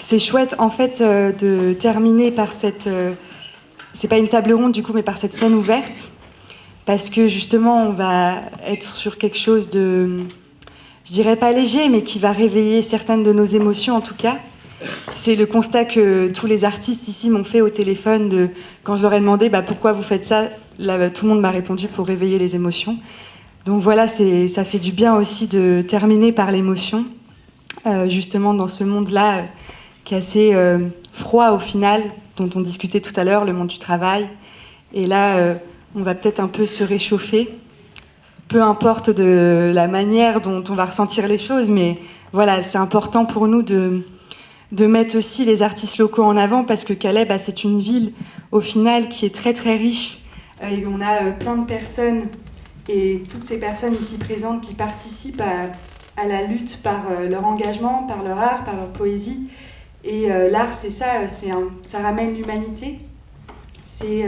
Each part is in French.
c'est chouette en fait de terminer par cette... c'est pas une table ronde du coup, mais par cette scène ouverte, parce que justement on va être sur quelque chose de, je dirais pas léger, mais qui va réveiller certaines de nos émotions en tout cas. C'est le constat que tous les artistes ici m'ont fait au téléphone quand je leur ai demandé pourquoi vous faites ça. Là, tout le monde m'a répondu pour réveiller les émotions. Donc voilà, ça fait du bien aussi de terminer par l'émotion, justement dans ce monde-là qui est assez froid au final, dont on discutait tout à l'heure, le monde du travail. Et là, on va peut-être un peu se réchauffer, peu importe de la manière dont on va ressentir les choses, mais voilà, c'est important pour nous de mettre aussi les artistes locaux en avant, parce que Calais, c'est une ville, au final, qui est très très riche. Et on a plein de personnes, et toutes ces personnes ici présentes qui participent à la lutte par leur engagement, par leur art, par leur poésie. Et l'art, c'est ça, ça ramène l'humanité. C'est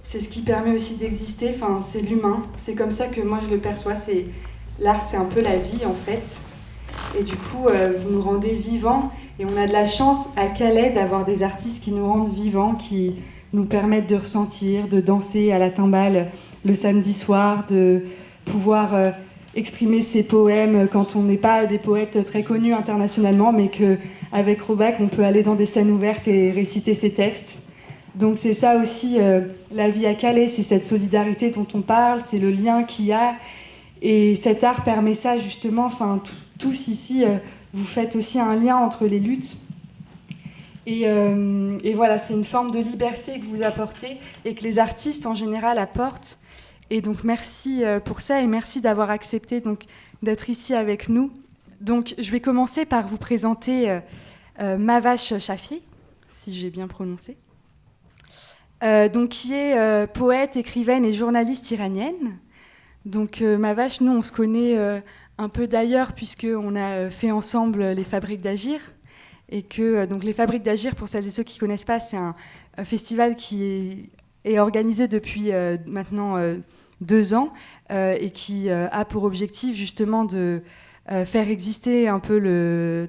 ce qui permet aussi d'exister, enfin, c'est l'humain. C'est comme ça que moi je le perçois. L'art, c'est un peu la vie, en fait. Et du coup, vous nous rendez vivants. Et on a de la chance à Calais d'avoir des artistes qui nous rendent vivants, qui nous permettent de ressentir, de danser à la timbale le samedi soir, de pouvoir exprimer ses poèmes quand on n'est pas des poètes très connus internationalement, mais qu'avec Robac, on peut aller dans des scènes ouvertes et réciter ses textes. Donc c'est ça aussi, la vie à Calais, c'est cette solidarité dont on parle, c'est le lien qu'il y a. Et cet art permet ça justement, enfin tous ici, vous faites aussi un lien entre les luttes. Et voilà, c'est une forme de liberté que vous apportez et que les artistes en général apportent. Et donc merci pour ça et merci d'avoir accepté donc, d'être ici avec nous. Donc je vais commencer par vous présenter Mavache Chafi, si j'ai bien prononcé. Donc, qui est poète, écrivaine et journaliste iranienne. Donc Mavache, nous on se connaît un peu d'ailleurs puisqu'on a fait ensemble les Fabriques d'Agir. Et que donc les Fabriques d'Agir, pour celles et ceux qui ne connaissent pas, c'est un festival qui est organisé depuis maintenant 2 ans et qui a pour objectif justement de faire exister un peu le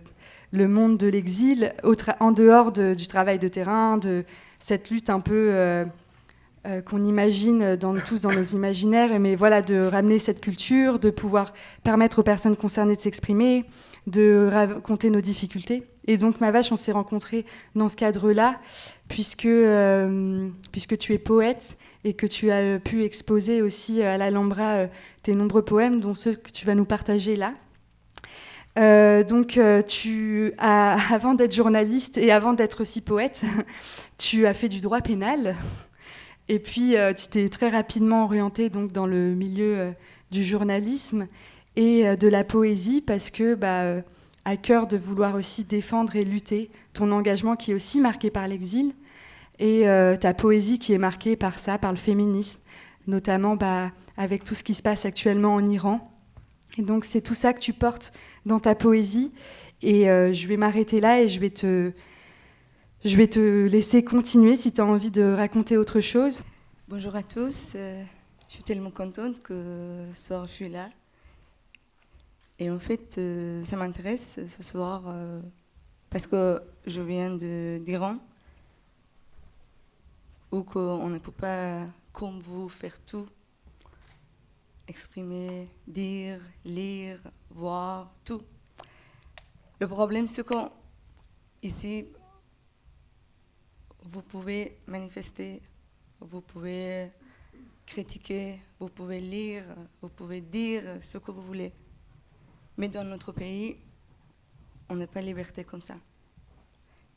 monde de l'exil en dehors du travail de terrain, de cette lutte un peu qu'on imagine tous dans nos imaginaires, mais voilà, de ramener cette culture, de pouvoir permettre aux personnes concernées de s'exprimer, de raconter nos difficultés. Et donc, Mavache, on s'est rencontrés dans ce cadre-là, puisque tu es poète et que tu as pu exposer aussi à l'Alhambra tes nombreux poèmes, dont ceux que tu vas nous partager là. Donc, avant d'être journaliste et avant d'être aussi poète, tu as fait du droit pénal. Et puis, tu t'es très rapidement orientée donc, dans le milieu du journalisme et de la poésie, parce que à cœur de vouloir aussi défendre et lutter ton engagement qui est aussi marqué par l'exil, et ta poésie qui est marquée par ça, par le féminisme, notamment avec tout ce qui se passe actuellement en Iran. Et donc, c'est tout ça que tu portes dans ta poésie. Et je vais m'arrêter là et je vais te laisser continuer si tu as envie de raconter autre chose. Bonjour à tous, je suis tellement contente que ce soir je suis là. Et en fait, ça m'intéresse ce soir parce que je viens d'Iran, où on ne peut pas, comme vous, faire tout. Exprimer, dire, lire, voir, tout. Le problème, c'est qu'ici, vous pouvez manifester, vous pouvez critiquer, vous pouvez lire, vous pouvez dire ce que vous voulez. Mais dans notre pays, on n'a pas liberté comme ça.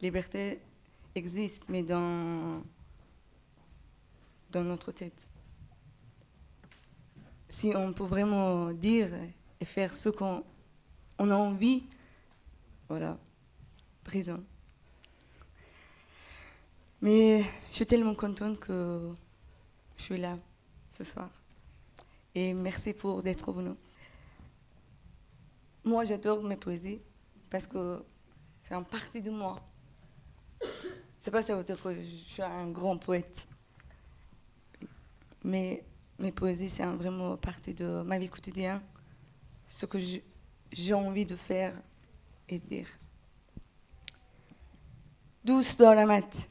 Liberté existe, mais dans notre tête. Si on peut vraiment dire et faire ce qu'on a envie, voilà, prison. Mais je suis tellement contente que je suis là ce soir. Et merci pour d'être venu. Moi, j'adore mes poésies parce que c'est une partie de moi. C'est pas ça veut dire que je suis un grand poète. Mais mes poésies, c'est vraiment partie de ma vie quotidienne. Ce que j'ai envie de faire et de dire. دوست دارمت،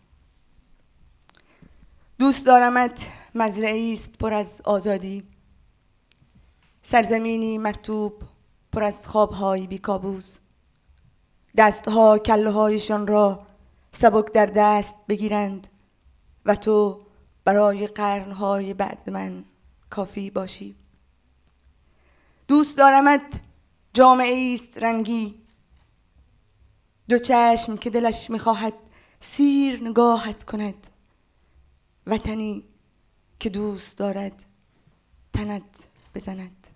دوست دارمت. مزرعی است پر از آزادی، سرزمینی مرطوب پر از خوابهای بیکابوس. دستها کله‌هایشان را سبک در دست بگیرند و تو برای قرنهای بعد من کافی باشی. دوست دارمت. جامعه است رنگی، دو چشم که دلش میخواهد سیر نگاهت کند، وطنی که دوست دارد تنت بزند.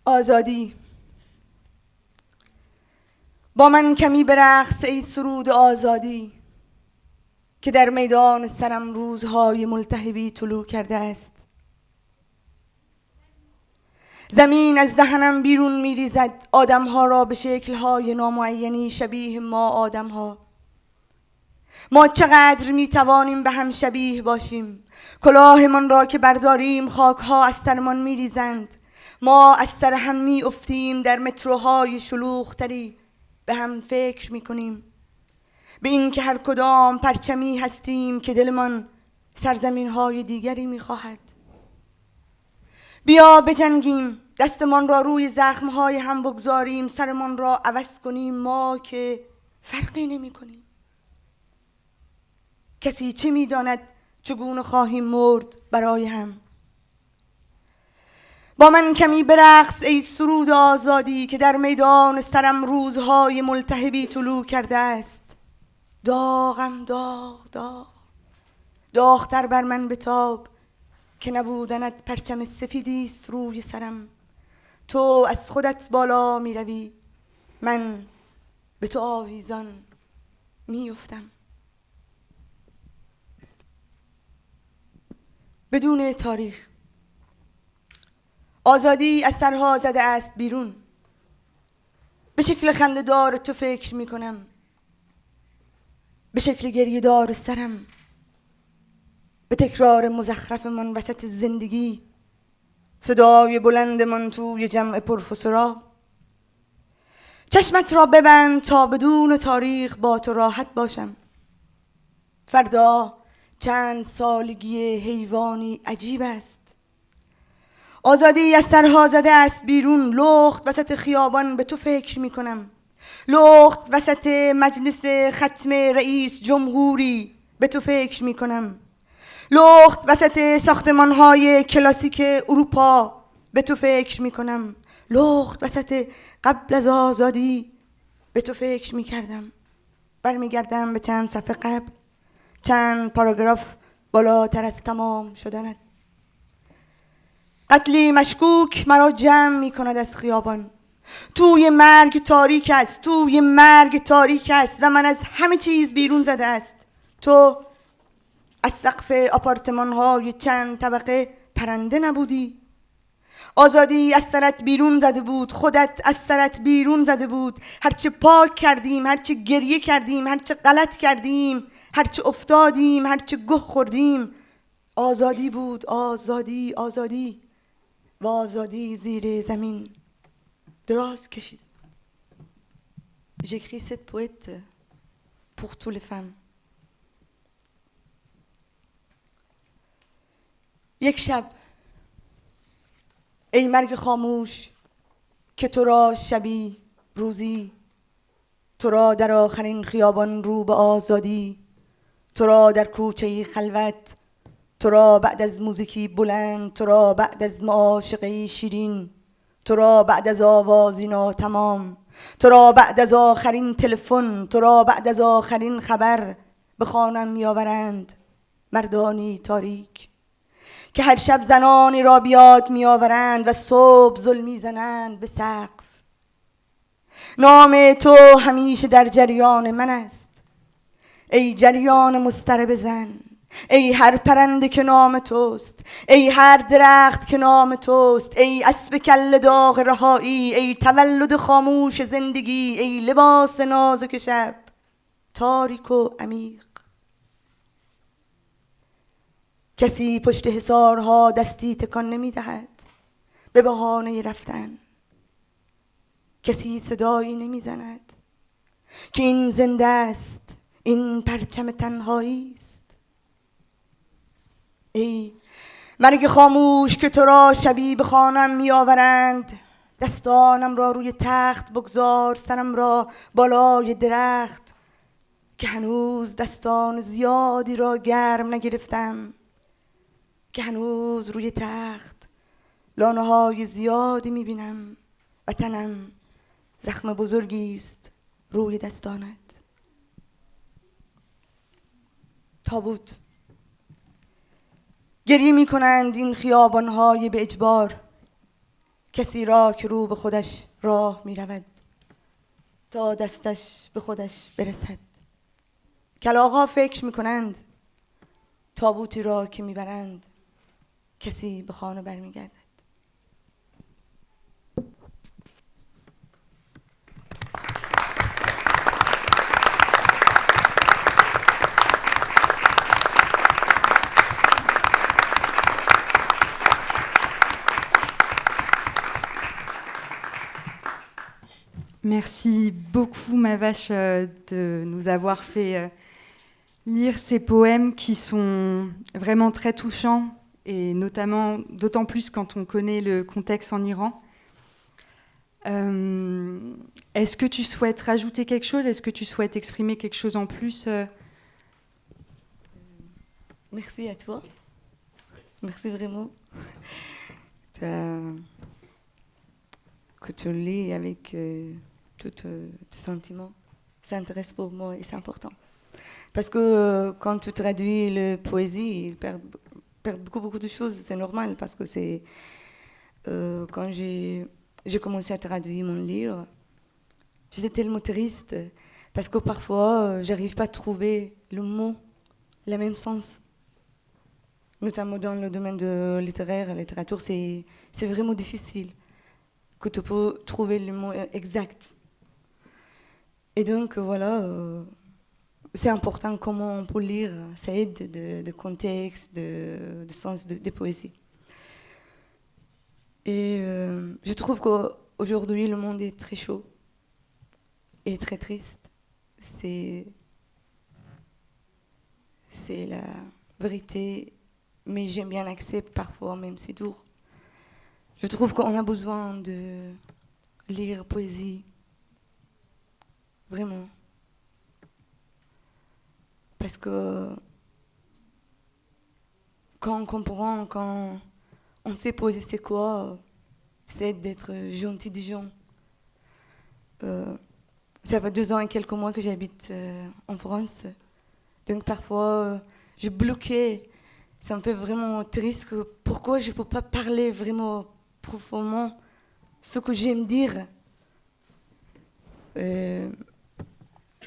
آزادی. با من کمی برقص ای سرود آزادی، که در میدان سرم روزهای ملتهبی طلوع کرده است. زمین از دهنم بیرون میریزد، آدمها را به شکلهای نامعینی شبیه ما آدمها. ما چقدر میتوانیم به هم شبیه باشیم. کلاهمان را که برداریم خاکها از سرمان میریزند. ما از سر هم میافتیم، در متروهای شلوغ‌تری به هم فکر میکنیم، به این که هر کدام پرچمی هستیم که دلمان سرزمین‌های دیگری میخواهد. بیا بجنگیم، دستمان را روی زخم‌های هم بگذاریم، سرمان را عوض کنیم، ما که فرقی نمی کنیم. کسی چه می‌داند چگونه خواهیم مرد برای هم. با من کمی برقص ای سرود آزادی، که در میدان سرم روزهای ملتهبی طلوع کرده است. داغم داغ داغ، داغتر بر من بتاب، که نبودنت پرچم سفیدی است روی سرم. تو از خودت بالا می روی، من به تو آویزان می افتم. بدون تاریخ. آزادی از سرها زده است بیرون. به شکل خنده‌دار تو فکر می کنم، به شکل گریه‌دار سرم، به تکرار مزخرف من وسط زندگی، صدای بلند من توی جمع پروفسورا. چشمت را ببند تا بدون تاریخ با تو راحت باشم. فردا چند سالگی حیوانی عجیب است. آزادی از سرها زده است بیرون. لخت وسط خیابان به تو فکر می کنم. لخت وسط مجلس ختم رئیس جمهوری به تو فکر می کنم. لخت وسط ساختمان‌های کلاسیک اروپا به تو فکر می کنم. لخت وسط قبل از آزادی به تو فکر می کردم. برمیگردم به چند صفحه قبل، چند پاراگراف بالاتر از تمام شدنت. قتلی مشکوک مرا جمع می کند از خیابان. توی مرگ تاریک است، توی مرگ تاریک است و من از همه چیز بیرون زده است. تو از سقف آپارتمان های چند طبقه پرنده نبودی؟ آزادی از سرت بیرون زده بود، خودت از سرت بیرون زده بود. هرچه پاک کردیم، هرچه گریه کردیم، هرچه غلط کردیم، هرچه افتادیم، هرچه گه خوردیم، آزادی بود. آزادی، آزادی و آزادی زیر زمین دراز کشید. J'écris cette poète pour toutes les femmes. یک شب ای مرگ خاموش که تو را شبی روزی، تو را در آخرین خیابان رو به آزادی، تو را در کوچه خلوت، تو را بعد از موزیکی بلند، تو را بعد از معاشقه شیرین، تو را بعد از آوازی ناتمام، تو را بعد از آخرین تلفن، تو را بعد از آخرین خبر به خانم میآورند مردانی تاریک که هر شب زنانی را بیاد میآورند و صبح زل میزنند به سقف. نام تو همیشه در جریان من است، ای جریان مضطرب زن، ای هر پرنده که نام توست، ای هر درخت که نام توست، ای اسب کله داغ رهایی، ای تولد خاموش زندگی، ای لباس نازک شب تاریک و عمیق. کسی پشت حصارها دستی تکان نمی دهد به بهانه رفتن. کسی صدایی نمی زند که این زنده است، این پرچم تنهایی است. ای مرگ خاموش که تو را شبی به خانم می آورند، دستانم را روی تخت بگذار، سرم را بالای درخت، که هنوز دستان زیادی را گرم نگرفتم، که هنوز روی تخت لانه های زیادی می بینم و تنم زخم بزرگی است روی دستانت. تابوت. گریه می کنند این خیابان‌های به اجبار کسی را که رو به خودش راه می رود تا دستش به خودش برسد. کلاغ‌ها فکر می کنند تابوتی را که می برند کسی به خانه برمی گردد. Merci beaucoup, ma vache, de nous avoir fait lire ces poèmes qui sont vraiment très touchants, et notamment, d'autant plus quand on connaît le contexte en Iran. Est-ce que tu souhaites rajouter quelque chose? Est-ce que tu souhaites exprimer quelque chose en plus? Merci à toi. Merci vraiment. Que tu lis avec tous tes sentiments. Ça intéresse pour moi et c'est important. Parce que quand tu traduis la poésie, il perd beaucoup de choses. C'est normal parce que c'est... quand j'ai commencé à traduire mon livre, j'étais tellement triste parce que parfois, j'arrive pas à trouver le mot, le même sens. Notamment dans le domaine de littéraire, la littérature, c'est vraiment difficile que tu peux trouver le mot exact. Et donc, voilà, c'est important comment on peut lire, ça aide de contexte, de sens de poésie. Et je trouve qu'aujourd'hui, le monde est très chaud et très triste. C'est la vérité, mais j'aime bien l'accepter parfois, même si c'est dur. Je trouve qu'on a besoin de lire poésie, vraiment. Parce que quand on comprend, quand on sait poser c'est quoi, c'est d'être gentil des gens. Ça fait 2 ans et quelques mois que j'habite en France. Donc parfois, je bloquais. Ça me fait vraiment triste. Pourquoi je ne peux pas parler vraiment profondément ce que j'aime dire.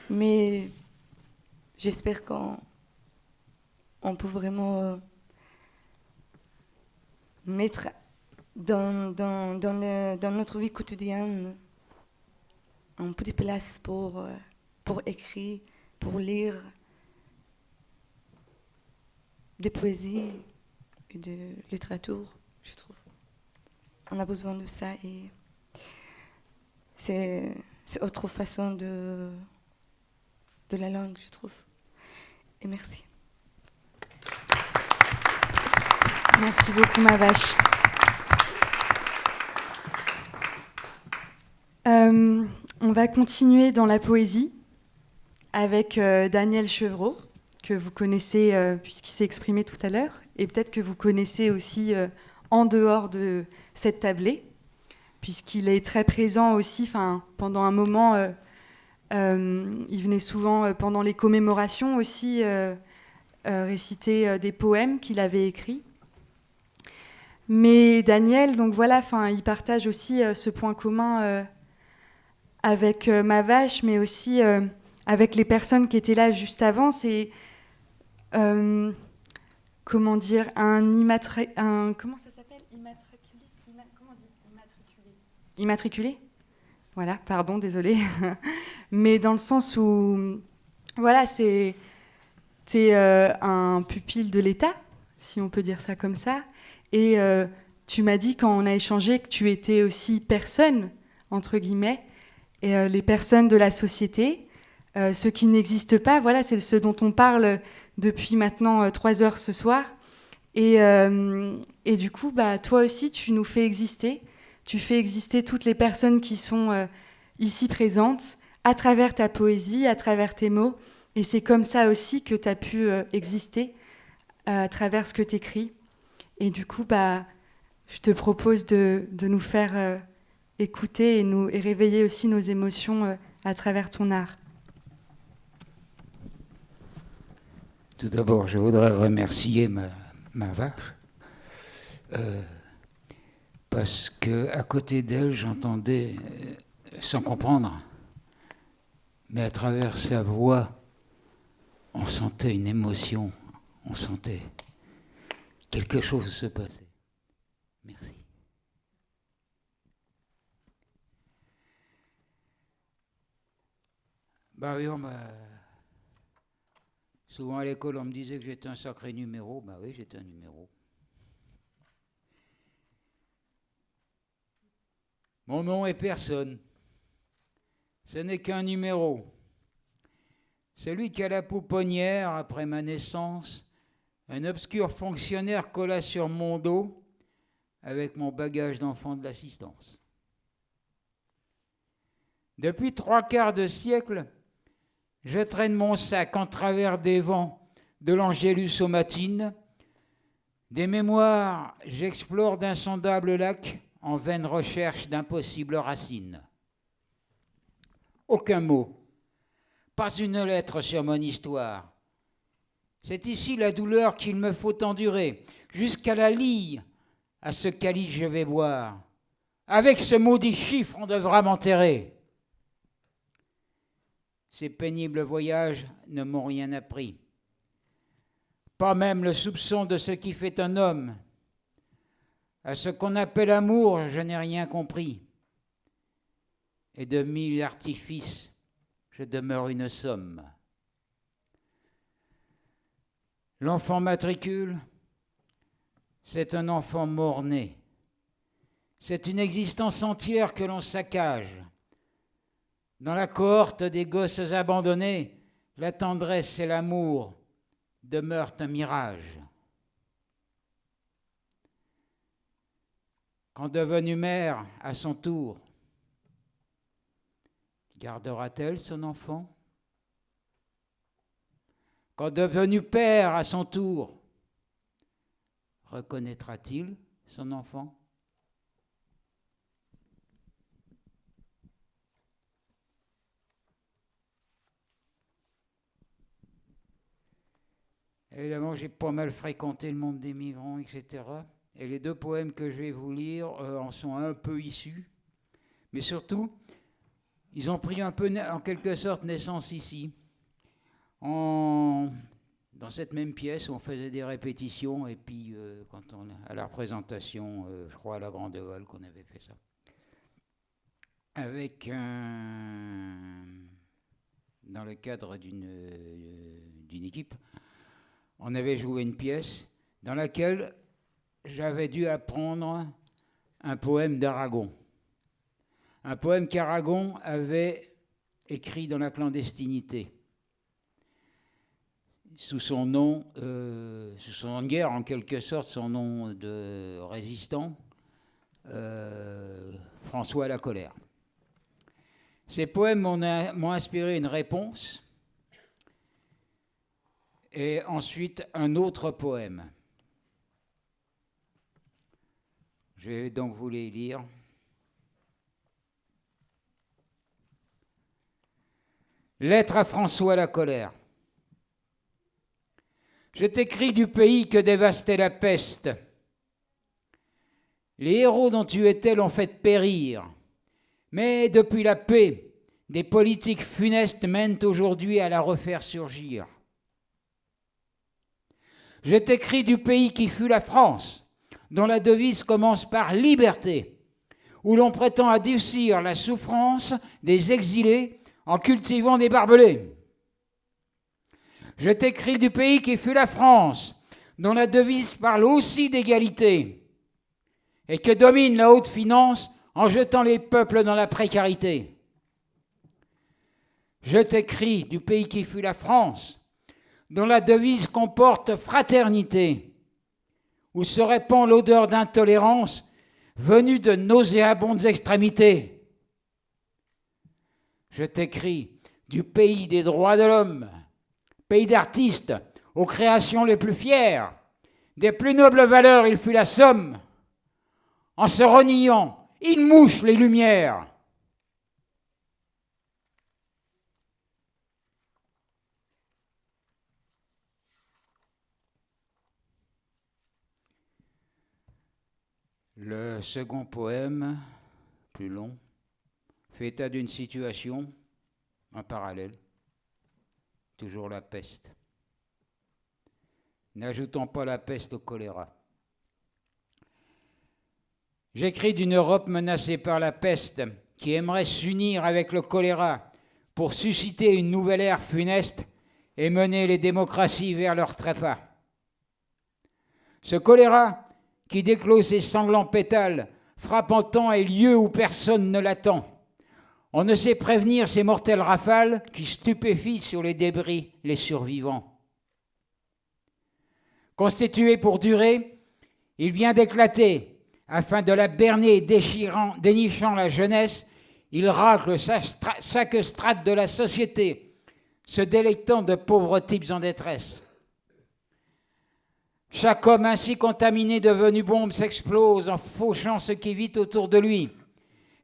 Mais j'espère qu'on peut vraiment mettre dans notre vie quotidienne une petite place pour écrire, pour lire des poésies et de littérature, je trouve. On a besoin de ça et c'est autre façon de la langue, je trouve. Et merci. Merci beaucoup, ma vache. On va continuer dans la poésie avec Daniel Chevreau, que vous connaissez puisqu'il s'est exprimé tout à l'heure, et peut-être que vous connaissez aussi en dehors de cette tablée, puisqu'il est très présent aussi pendant un moment. Il venait souvent pendant les commémorations aussi réciter des poèmes qu'il avait écrits. Mais Daniel, donc voilà, il partage aussi ce point commun avec ma vache, mais aussi avec les personnes qui étaient là juste avant. C'est comment dire, comment ça s'appelle, immatriculé. Voilà, pardon, désolée. Mais dans le sens où, voilà, t'es un pupille de l'État, si on peut dire ça comme ça. Et tu m'as dit, quand on a échangé, que tu étais aussi personne, entre guillemets, et les personnes de la société. ce qui n'existe pas. Voilà, c'est ce dont on parle depuis maintenant 3 heures ce soir. Et du coup, toi aussi, tu nous fais exister. Tu fais exister toutes les personnes qui sont ici présentes à travers ta poésie, à travers tes mots. Et c'est comme ça aussi que tu as pu exister à travers ce que tu écris. Et du coup, je te propose de nous faire écouter et réveiller aussi nos émotions à travers ton art. Tout d'abord, je voudrais remercier ma vache, parce qu'à côté d'elle, j'entendais, sans comprendre, mais à travers sa voix, on sentait une émotion, on sentait quelque chose se passer. Merci. Oui, souvent à l'école, on me disait que j'étais un sacré numéro. Oui, j'étais un numéro. Mon nom est personne. Ce n'est qu'un numéro. Celui qui a la pouponnière, après ma naissance, un obscur fonctionnaire colla sur mon dos avec mon bagage d'enfant de l'assistance. Depuis 3/4 de siècle, je traîne mon sac en travers des vents de l'Angélus aux matines. Des mémoires, j'explore d'insondables lacs en vaine recherche d'impossibles racines. Aucun mot, pas une lettre sur mon histoire. C'est ici la douleur qu'il me faut endurer, jusqu'à la lie, à ce calice je vais boire. Avec ce maudit chiffre, on devra m'enterrer. Ces pénibles voyages ne m'ont rien appris. Pas même le soupçon de ce qui fait un homme. À ce qu'on appelle amour, je n'ai rien compris. Et de 1000 artifices, je demeure une somme. L'enfant matricule, c'est un enfant mort-né. C'est une existence entière que l'on saccage. Dans la cohorte des gosses abandonnés, la tendresse et l'amour demeurent un mirage. Quand devenue mère, à son tour, gardera-t-elle son enfant? Quand devenu père, à son tour, reconnaîtra-t-il son enfant? Évidemment, j'ai pas mal fréquenté le monde des migrants, etc. Et les 2 poèmes que je vais vous lire en sont un peu issus. Mais surtout, ils ont pris un peu, en quelque sorte, naissance ici. Dans cette même pièce où on faisait des répétitions, et puis à la représentation, je crois à la Grande École qu'on avait fait ça. Avec dans le cadre d'une équipe, on avait joué une pièce dans laquelle j'avais dû apprendre un poème d'Aragon. Un poème qu'Aragon avait écrit dans la clandestinité, sous son nom de guerre, en quelque sorte, son nom de résistant, François la Colère. Ces poèmes m'ont inspiré une réponse, et ensuite un autre poème. Je vais donc vous les lire. Lettre à François la Colère. Je t'écris du pays que dévastait la peste. Les héros dont tu étais l'ont fait périr. Mais depuis la paix, des politiques funestes mènent aujourd'hui à la refaire surgir. Je t'écris du pays qui fut la France, dont la devise commence par liberté, où l'on prétend adoucir la souffrance des exilés en cultivant des barbelés. Je t'écris du pays qui fut la France, dont la devise parle aussi d'égalité, et que domine la haute finance en jetant les peuples dans la précarité. Je t'écris du pays qui fut la France, dont la devise comporte fraternité, où se répand l'odeur d'intolérance venue de nauséabondes extrémités. Je t'écris du pays des droits de l'homme, pays d'artistes aux créations les plus fières, des plus nobles valeurs il fut la somme. En se reniant, il mouche les lumières. Le second poème, plus long, fait état d'une situation, un parallèle, toujours la peste. N'ajoutons pas la peste au choléra. J'écris d'une Europe menacée par la peste, qui aimerait s'unir avec le choléra pour susciter une nouvelle ère funeste et mener les démocraties vers leur trépas. Ce choléra, qui déclose ses sanglants pétales, frappe en temps et lieu où personne ne l'attend. On ne sait prévenir ces mortelles rafales qui stupéfient sur les débris les survivants. Constitué pour durer, il vient d'éclater. Afin de la berner, dénichant la jeunesse, il racle chaque strate de la société, se délectant de pauvres types en détresse. Chaque homme ainsi contaminé, devenu bombe, s'explose en fauchant ce qui vit autour de lui.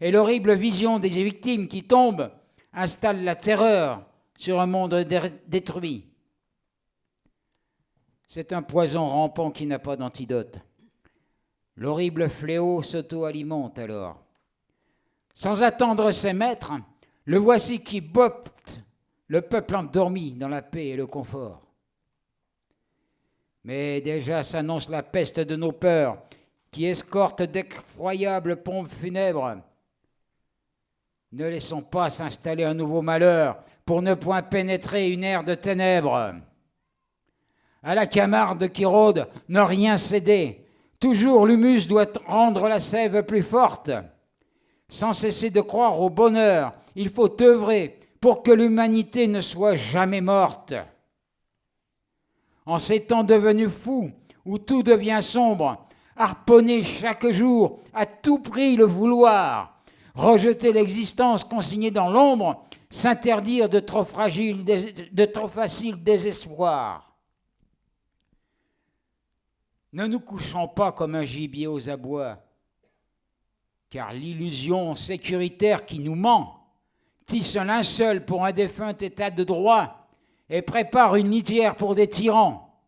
Et l'horrible vision des victimes qui tombent installe la terreur sur un monde détruit. C'est un poison rampant qui n'a pas d'antidote. L'horrible fléau s'auto-alimente alors. Sans attendre ses maîtres, le voici qui botte le peuple endormi dans la paix et le confort. Mais déjà s'annonce la peste de nos peurs, qui escorte d'effroyables pompes funèbres. Ne laissons pas s'installer un nouveau malheur, pour ne point pénétrer une ère de ténèbres. À la camarde qui rôde, ne rien céder. Toujours l'humus doit rendre la sève plus forte. Sans cesser de croire au bonheur, il faut œuvrer pour que l'humanité ne soit jamais morte. En ces temps devenus fous, où tout devient sombre, harponner chaque jour, à tout prix le vouloir, rejeter l'existence consignée dans l'ombre, s'interdire de trop facile désespoir. Ne nous couchons pas comme un gibier aux abois, car l'illusion sécuritaire qui nous ment tisse un linceul pour un défunt état de droit et prépare une litière pour des tyrans.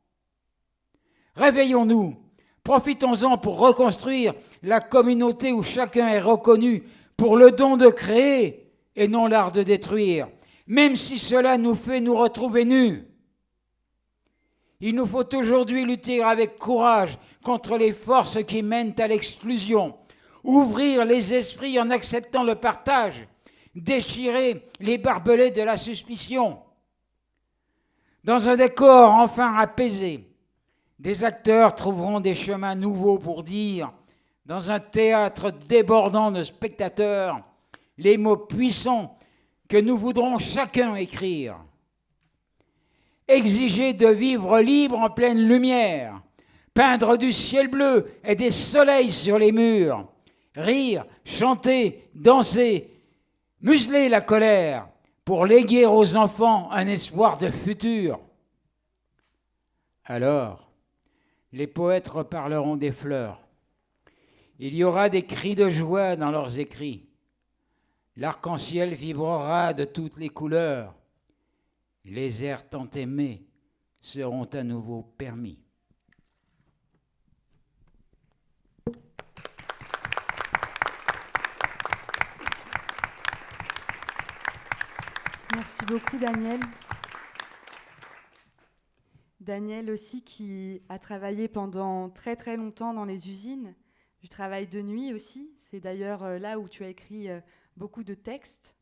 Réveillons-nous, profitons-en pour reconstruire la communauté où chacun est reconnu pour le don de créer et non l'art de détruire, même si cela nous fait nous retrouver nus. Il nous faut aujourd'hui lutter avec courage contre les forces qui mènent à l'exclusion, ouvrir les esprits en acceptant le partage, déchirer les barbelés de la suspicion. Dans un décor enfin apaisé, des acteurs trouveront des chemins nouveaux pour dire, dans un théâtre débordant de spectateurs, les mots puissants que nous voudrons chacun écrire. Exiger de vivre libre en pleine lumière, peindre du ciel bleu et des soleils sur les murs, rire, chanter, danser, museler la colère pour léguer aux enfants un espoir de futur. Alors, les poètes reparleront des fleurs. Il y aura des cris de joie dans leurs écrits. L'arc-en-ciel vibrera de toutes les couleurs. Les airs tant aimés seront à nouveau permis. Merci beaucoup, Daniel. Daniel aussi qui a travaillé pendant très très longtemps dans les usines, du travail de nuit aussi. C'est d'ailleurs là où tu as écrit beaucoup de textes.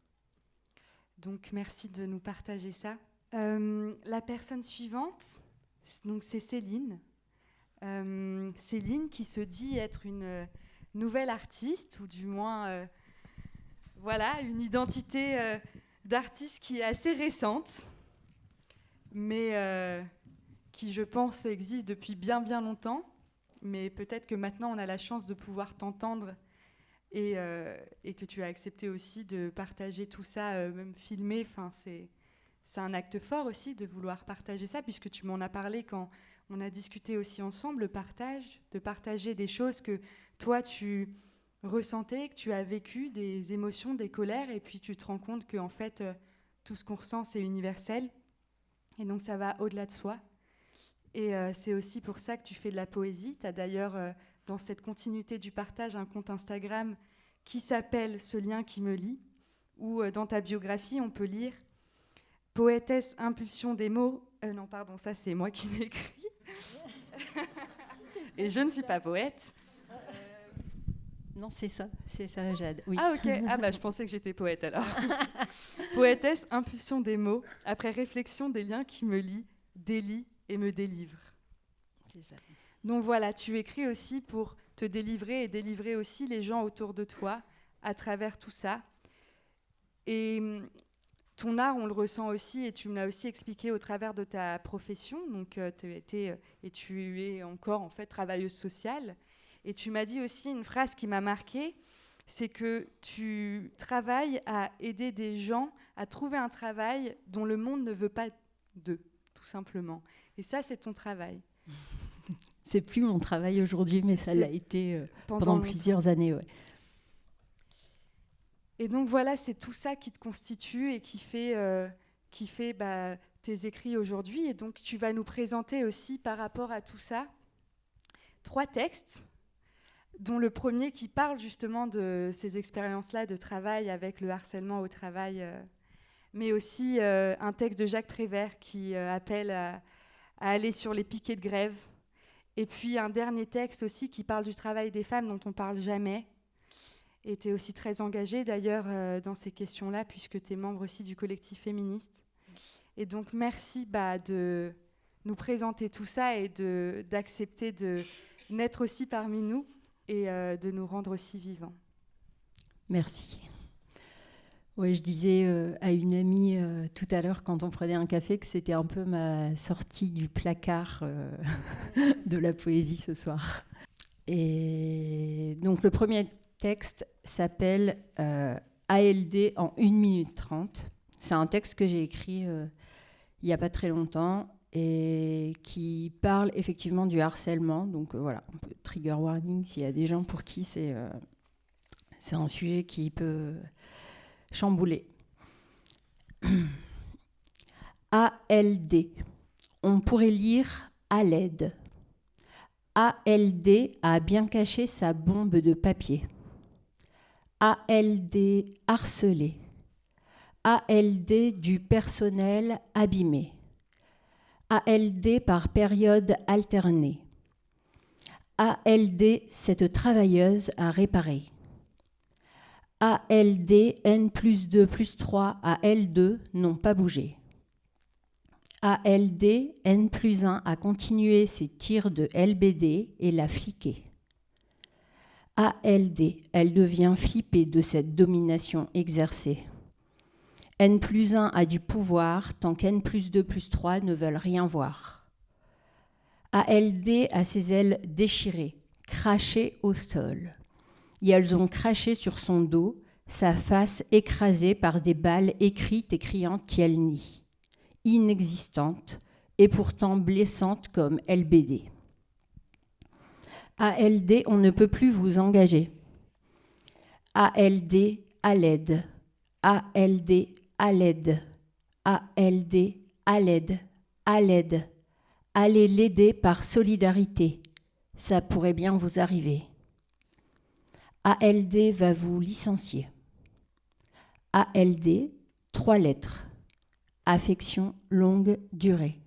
Donc merci de nous partager ça. La personne suivante, donc c'est Céline. Céline qui se dit être une nouvelle artiste, ou du moins voilà, une identité d'artiste qui est assez récente, mais qui, je pense, existe depuis bien, bien longtemps. Mais peut-être que maintenant, on a la chance de pouvoir t'entendre et que tu as accepté aussi de partager tout ça, même filmé. Enfin, c'est un acte fort aussi de vouloir partager ça, puisque tu m'en as parlé quand on a discuté aussi ensemble, le partage, de partager des choses que toi, tu ressentais, que tu as vécu, des émotions, des colères, et puis tu te rends compte que en fait, tout ce qu'on ressent, c'est universel. Et donc, ça va au-delà de soi. Et c'est aussi pour ça que tu fais de la poésie. Tu as d'ailleurs, dans cette continuité du partage, un compte Instagram qui s'appelle « Ce lien qui me lie », où dans ta biographie, on peut lire « Poétesse, impulsion des mots ». Non, pardon, ça c'est moi qui l'ai écrit. Et je ne suis pas poète. Non, c'est ça, Jade. Oui. Ah ok, je pensais que j'étais poète alors. Poétesse, impulsion des mots, après réflexion des liens qui me lient, délient et me délivrent. C'est ça. Donc voilà, tu écris aussi pour te délivrer et délivrer aussi les gens autour de toi à travers tout ça. Et ton art, on le ressent aussi, et tu me l'as aussi expliqué au travers de ta profession. Donc tu étais et tu es encore en fait travailleuse sociale. Et tu m'as dit aussi une phrase qui m'a marquée, c'est que tu travailles à aider des gens à trouver un travail dont le monde ne veut pas d'eux, tout simplement. Et ça, c'est ton travail. C'est plus mon travail aujourd'hui, mais ça l'a été pendant plusieurs années. Ouais. Et donc voilà, c'est tout ça qui te constitue et qui fait tes écrits aujourd'hui. Et donc tu vas nous présenter aussi par rapport à tout ça 3 textes, dont le premier qui parle justement de ces expériences-là de travail avec le harcèlement au travail, mais aussi un texte de Jacques Prévert qui appelle à aller sur les piquets de grève. Et puis un dernier texte aussi qui parle du travail des femmes dont on ne parle jamais. Et tu es aussi très engagée d'ailleurs dans ces questions-là, puisque tu es membre aussi du collectif féministe. Et donc merci de nous présenter tout ça et d'accepter de naître aussi parmi nous et de nous rendre aussi vivants. Merci. Ouais, je disais à une amie tout à l'heure, quand on prenait un café, que c'était un peu ma sortie du placard de la poésie ce soir. Et donc le premier texte s'appelle ALD en 1 minute 30. C'est un texte que j'ai écrit il n'y a pas très longtemps et qui parle effectivement du harcèlement. Donc voilà, un peu trigger warning s'il y a des gens pour qui c'est un sujet qui peut chambouler. ALD. On pourrait lire à l'aide. ALD a bien caché sa bombe de papier. ALD harcelé. ALD du personnel abîmé. ALD par période alternée. ALD cette travailleuse à réparer. ALD N+2 + 3 à L2 n'ont pas bougé. ALD N+1 a continué ses tirs de LBD et l'a fliqué. ALD, elle devient flippée de cette domination exercée. N+1 a du pouvoir tant qu'N+2 + 3 ne veulent rien voir. ALD a ses ailes déchirées, crachées au sol. Et elles ont craché sur son dos, sa face écrasée par des balles écrites et criantes qu'elle nie, inexistantes et pourtant blessantes comme LBD. ALD, on ne peut plus vous engager. ALD, à l'aide. ALD, à l'aide. ALD, à l'aide. À l'aide. Allez l'aider par solidarité. Ça pourrait bien vous arriver. ALD va vous licencier. ALD, 3 lettres. Affection longue durée.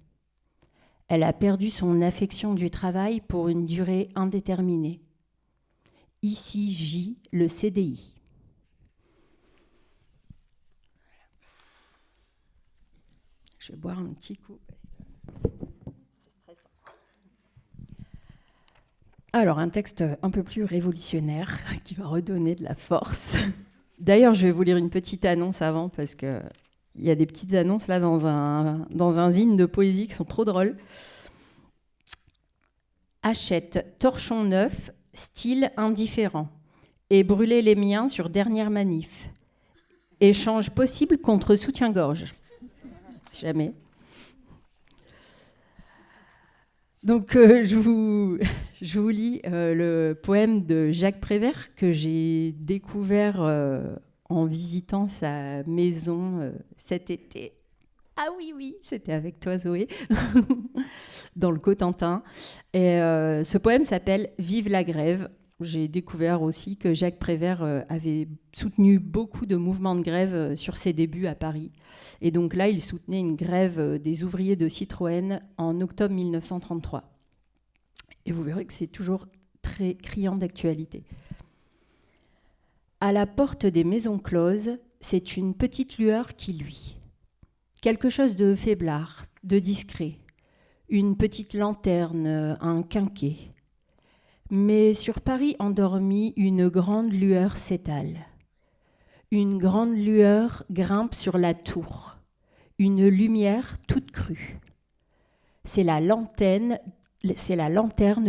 Elle a perdu son affection du travail pour une durée indéterminée. Ici J, le CDI. Je vais boire un petit coup parce que c'est stressant. Alors, un texte un peu plus révolutionnaire qui va redonner de la force. D'ailleurs, je vais vous lire une petite annonce avant parce que il y a des petites annonces là dans un zine de poésie qui sont trop drôles. Achète torchon neuf, style indifférent, et brûler les miens sur dernière manif. Échange possible contre soutien-gorge. Jamais. Donc, je vous lis le poème de Jacques Prévert que j'ai découvert en visitant sa maison cet été. Ah oui, c'était avec toi, Zoé, dans le Cotentin. Et ce poème s'appelle « Vive la grève ». J'ai découvert aussi que Jacques Prévert avait soutenu beaucoup de mouvements de grève sur ses débuts à Paris. Et donc là, il soutenait une grève des ouvriers de Citroën en octobre 1933. Et vous verrez que c'est toujours très criant d'actualité. À la porte des maisons closes, c'est une petite lueur qui luit. Quelque chose de faiblard, de discret. Une petite lanterne, un quinquet. Mais sur Paris endormi, une grande lueur s'étale. Une grande lueur grimpe sur la tour. Une lumière toute crue. C'est la lanterne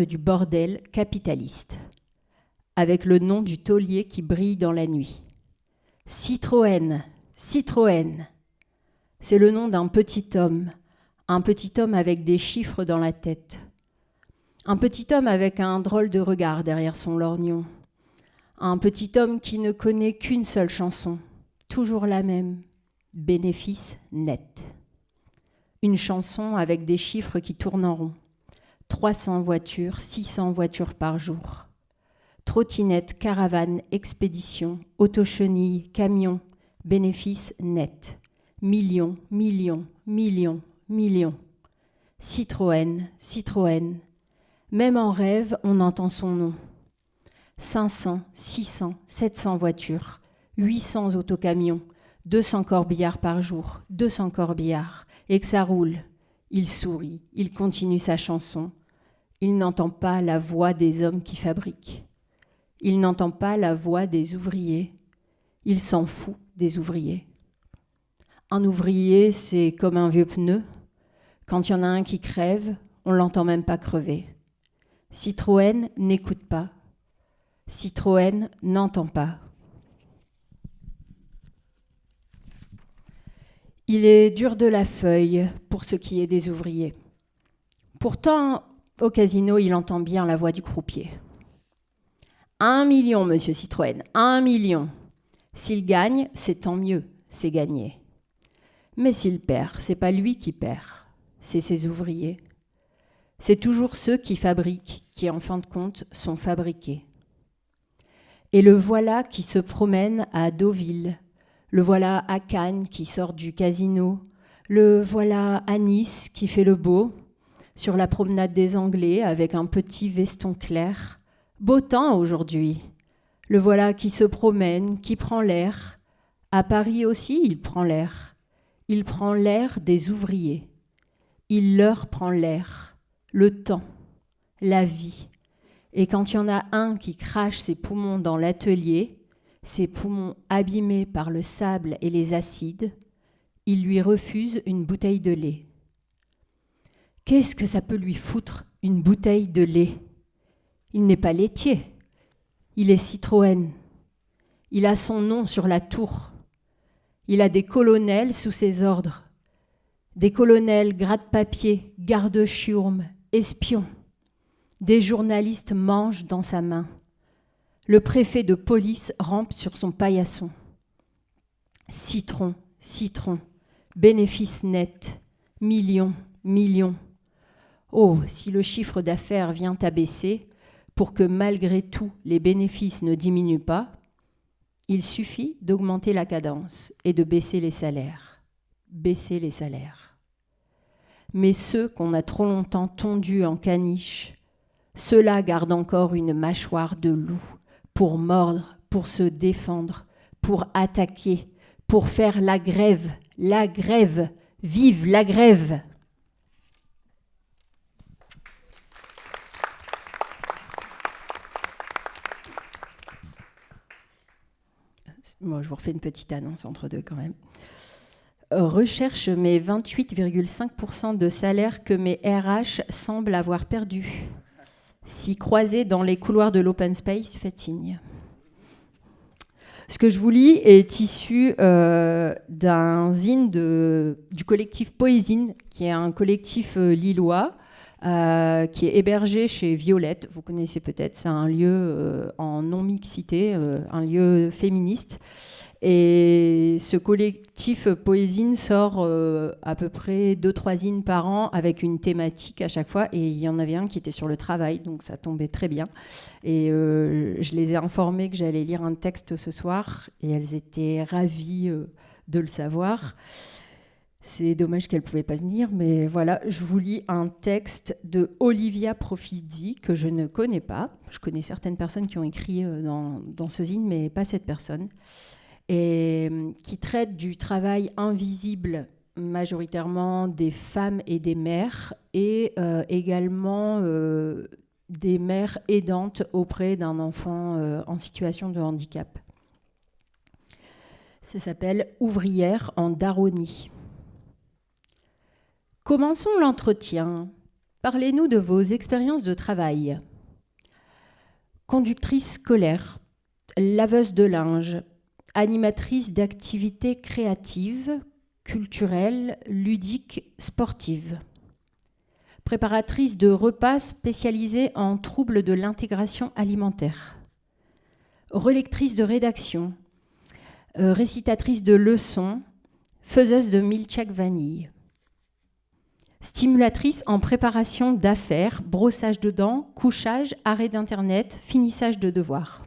du bordel capitaliste, avec le nom du taulier qui brille dans la nuit. Citroën, Citroën. C'est le nom d'un petit homme avec des chiffres dans la tête. Un petit homme avec un drôle de regard derrière son lorgnon. Un petit homme qui ne connaît qu'une seule chanson, toujours la même, bénéfice net. Une chanson avec des chiffres qui tournent en rond. 300 voitures, 600 voitures par jour. Trottinette, caravane, expédition, autochenille, camion, bénéfice net. Millions, millions, millions, millions. Citroën, Citroën. Même en rêve, on entend son nom. 500, 600, 700 voitures, 800 autocamions, 200 corbillards par jour, 200 corbillards, et que ça roule. Il sourit, il continue sa chanson. Il n'entend pas la voix des hommes qui fabriquent. Il n'entend pas la voix des ouvriers. Il s'en fout des ouvriers. Un ouvrier, c'est comme un vieux pneu. Quand il y en a un qui crève, on l'entend même pas crever. Citroën n'écoute pas. Citroën n'entend pas. Il est dur de la feuille pour ce qui est des ouvriers. Pourtant, au casino, il entend bien la voix du croupier. 1 million, monsieur Citroën, 1 million. S'il gagne, c'est tant mieux, c'est gagné. Mais s'il perd, c'est pas lui qui perd, c'est ses ouvriers. C'est toujours ceux qui fabriquent, qui en fin de compte sont fabriqués. Et le voilà qui se promène à Deauville, le voilà à Cannes qui sort du casino, le voilà à Nice qui fait le beau, sur la promenade des Anglais avec un petit veston clair. Beau temps aujourd'hui. Le voilà qui se promène, qui prend l'air. À Paris aussi, il prend l'air. Il prend l'air des ouvriers. Il leur prend l'air, le temps, la vie. Et quand il y en a un qui crache ses poumons dans l'atelier, ses poumons abîmés par le sable et les acides, il lui refuse une bouteille de lait. Qu'est-ce que ça peut lui foutre, une bouteille de lait ? Il n'est pas laitier, il est Citroën. Il a son nom sur la tour. Il a des colonels sous ses ordres. Des colonels gratte-papier, garde-chiourme, espions. Des journalistes mangent dans sa main. Le préfet de police rampe sur son paillasson. Citron, citron, bénéfice net, millions, millions. Oh, si le chiffre d'affaires vient à baisser, pour que malgré tout les bénéfices ne diminuent pas, il suffit d'augmenter la cadence et de baisser les salaires. Baisser les salaires. Mais ceux qu'on a trop longtemps tondus en caniche, ceux-là gardent encore une mâchoire de loup pour mordre, pour se défendre, pour attaquer, pour faire la grève, vive la grève. Moi, je vous refais une petite annonce entre deux quand même. recherche mes 28,5% de salaire que mes RH semblent avoir perdus. Si croisés dans les couloirs de l'open space, faites signe. Ce que je vous lis est issu d'un zine du collectif Poésine, qui est un collectif lillois, qui est hébergé chez Violette. Vous connaissez peut-être, c'est un lieu en non-mixité, un lieu féministe. Et ce collectif Poésine sort à peu près 2-3 zines par an avec une thématique à chaque fois. Et il y en avait un qui était sur le travail, donc ça tombait très bien. Et je les ai informées que j'allais lire un texte ce soir et elles étaient ravies de le savoir. C'est dommage qu'elle ne pouvait pas venir, mais voilà, je vous lis un texte de Olivia Profidi que je ne connais pas. Je connais certaines personnes qui ont écrit dans ce zine, mais pas cette personne. Et qui traite du travail invisible majoritairement des femmes et des mères, et également des mères aidantes auprès d'un enfant en situation de handicap. Ça s'appelle « Ouvrière en Daronie ». Commençons l'entretien. Parlez-nous de vos expériences de travail. Conductrice scolaire, laveuse de linge, animatrice d'activités créatives, culturelles, ludiques, sportives. Préparatrice de repas spécialisés en troubles de l'intégration alimentaire. Relectrice de rédaction, récitatrice de leçons, faiseuse de milkshake vanille. Stimulatrice en préparation d'affaires, brossage de dents, couchage, arrêt d'internet, finissage de devoirs.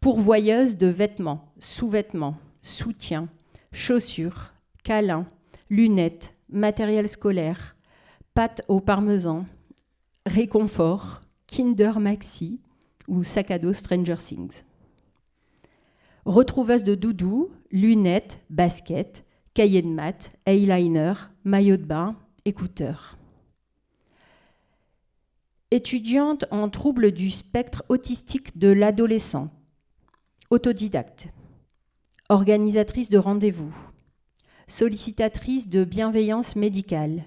Pourvoyeuse de vêtements, sous-vêtements, soutiens, chaussures, câlins, lunettes, matériel scolaire, pâtes au parmesan, réconfort, Kinder Maxi ou sac à dos Stranger Things. Retrouveuse de doudou, lunettes, baskets, cahier de maths, eyeliner, maillot de bain, écouteurs. Étudiante en troubles du spectre autistique de l'adolescent. Autodidacte, organisatrice de rendez-vous, sollicitatrice de bienveillance médicale,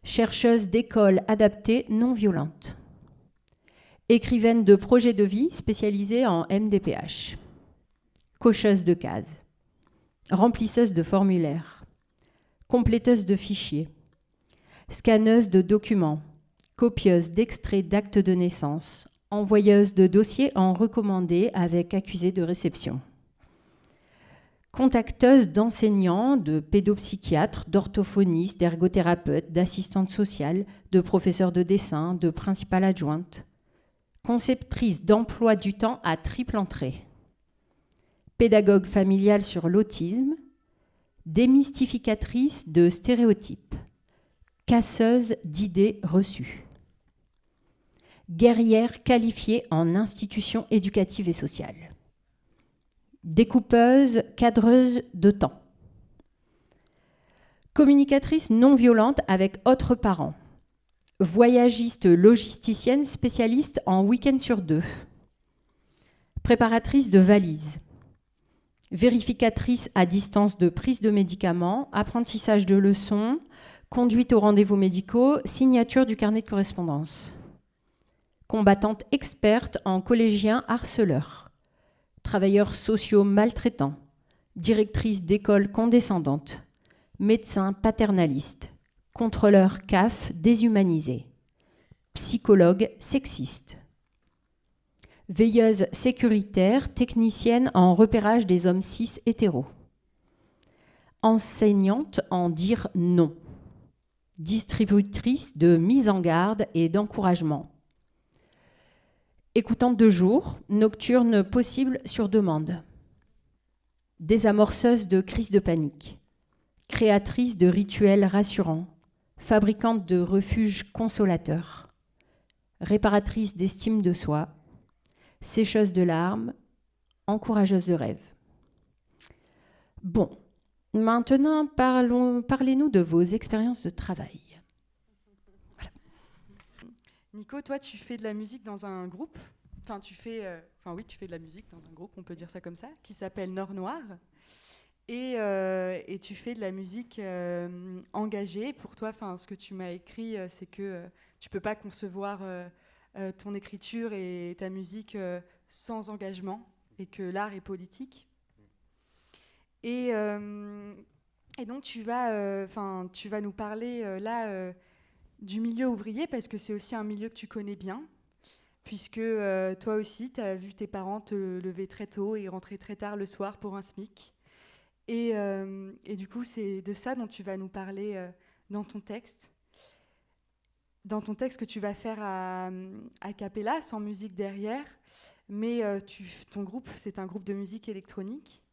chercheuse d'écoles adaptées non violentes, écrivaine de projets de vie spécialisée en MDPH, cocheuse de cases, remplisseuse de formulaires, compléteuse de fichiers, scanneuse de documents, copieuse d'extraits d'actes de naissance, envoyeuse de dossiers en recommandé avec accusé de réception. Contacteuse d'enseignants, de pédopsychiatres, d'orthophonistes, d'ergothérapeutes, d'assistantes sociales, de professeurs de dessin, de principale adjointe. Conceptrice d'emploi du temps à triple entrée. Pédagogue familiale sur l'autisme. Démystificatrice de stéréotypes. Casseuse d'idées reçues. Guerrière qualifiée en institutions éducatives et sociales. Découpeuse, cadreuse de temps. Communicatrice non violente avec autres parents. Voyagiste logisticienne spécialiste en week-end sur 2. Préparatrice de valises. Vérificatrice à distance de prise de médicaments, apprentissage de leçons, conduite aux rendez-vous médicaux, signature du carnet de correspondance. Combattante experte en collégiens harceleurs, travailleurs sociaux maltraitants, directrice d'école condescendante, médecin paternaliste, contrôleur CAF déshumanisé, psychologue sexiste, veilleuse sécuritaire, technicienne en repérage des hommes cis hétéros, enseignante en dire non, distributrice de mise en garde et d'encouragement, écoutante de jour, nocturne possible sur demande. Désamorceuse de crises de panique. Créatrice de rituels rassurants. Fabricante de refuges consolateurs. Réparatrice d'estime de soi. Sécheuse de larmes. Encourageuse de rêves. Bon, maintenant parlez-nous de vos expériences de travail. Nico, toi, tu fais de la musique dans un groupe. Tu fais de la musique dans un groupe, on peut dire ça comme ça, qui s'appelle Nord Noir. Et tu fais de la musique engagée. Pour toi, ce que tu m'as écrit, c'est que tu peux pas concevoir ton écriture et ta musique sans engagement, et que l'art est politique. Et donc tu vas nous parler là du milieu ouvrier, parce que c'est aussi un milieu que tu connais bien, puisque toi aussi, tu as vu tes parents te lever très tôt et rentrer très tard le soir pour un SMIC. Et du coup, c'est de ça dont tu vas nous parler dans ton texte. Dans ton texte que tu vas faire a cappella, sans musique derrière, mais ton groupe, c'est un groupe de musique électronique.